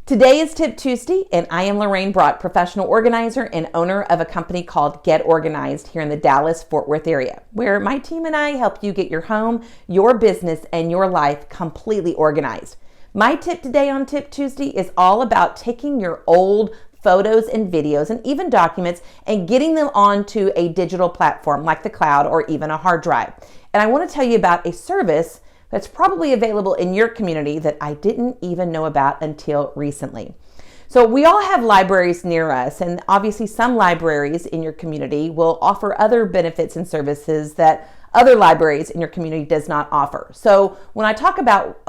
Today is Tip Tuesday, and I am Lorraine Brock, professional organizer and owner of a company called Get Organized here in the Dallas-Fort Worth area, where my team and I help you get your home, your business, and your life completely organized. My tip today on Tip Tuesday is all about taking your old photos and videos and even documents and getting them onto a digital platform like the cloud or even a hard drive. And I want to tell you about a service that's probably available in your community that I didn't even know about until recently. So we all have libraries near us, and obviously some libraries in your community will offer other benefits and services that other libraries in your community does not offer. So when I talk about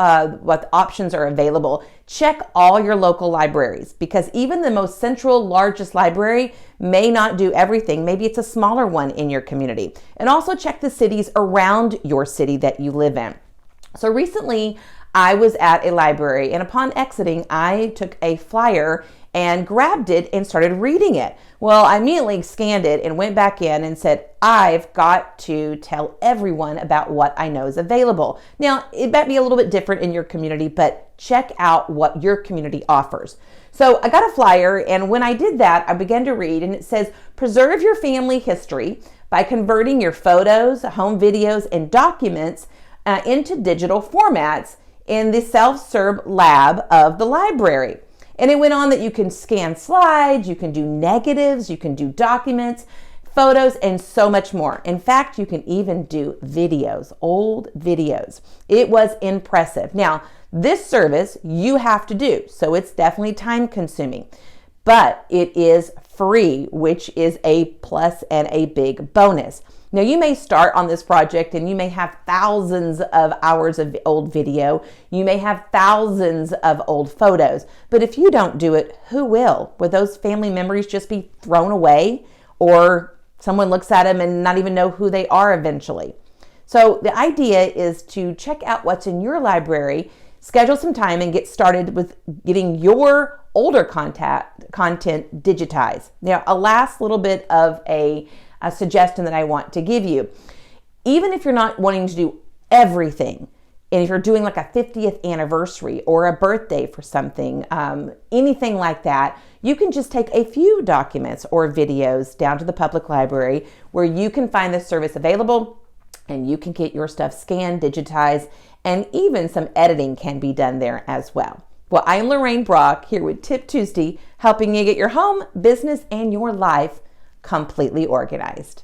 what options are available, check all your local libraries, because even the most central, largest library may not do everything. Maybe it's a smaller one in your community. And also check the cities around your city that you live in. So recently I was at a library, and upon exiting, I took a flyer and grabbed it and started reading it. Well, I immediately scanned it and went back in and said, I've got to tell everyone about what I know is available. Now, it might be a little bit different in your community, but check out what your community offers. So I got a flyer, and when I did that, I began to read, and it says, preserve your family history by converting your photos, home videos, and documents into digital formats in the self-serve lab of the library. And it went on that you can scan slides, you can do negatives, you can do documents, photos, and so much more. In fact, you can even do videos, old videos. It was impressive. Now, this service you have to do, so it's definitely time consuming, but it is free, which is a plus and a big bonus. Now, you may start on this project and you may have thousands of hours of old video. You may have thousands of old photos. But if you don't do it, who will? Will those family memories just be thrown away? Or someone looks at them and not even know who they are eventually? So the idea is to check out what's in your library, schedule some time, and get started with getting your older content digitized. Now, a last little bit of a suggestion that I want to give you. Even if you're not wanting to do everything, and if you're doing like a 50th anniversary or a birthday for something, anything like that, you can just take a few documents or videos down to the public library where you can find this service available, and you can get your stuff scanned, digitized, and even some editing can be done there as well. Well, I'm Lorraine Brock here with Tip Tuesday, helping you get your home, business, and your life completely organized.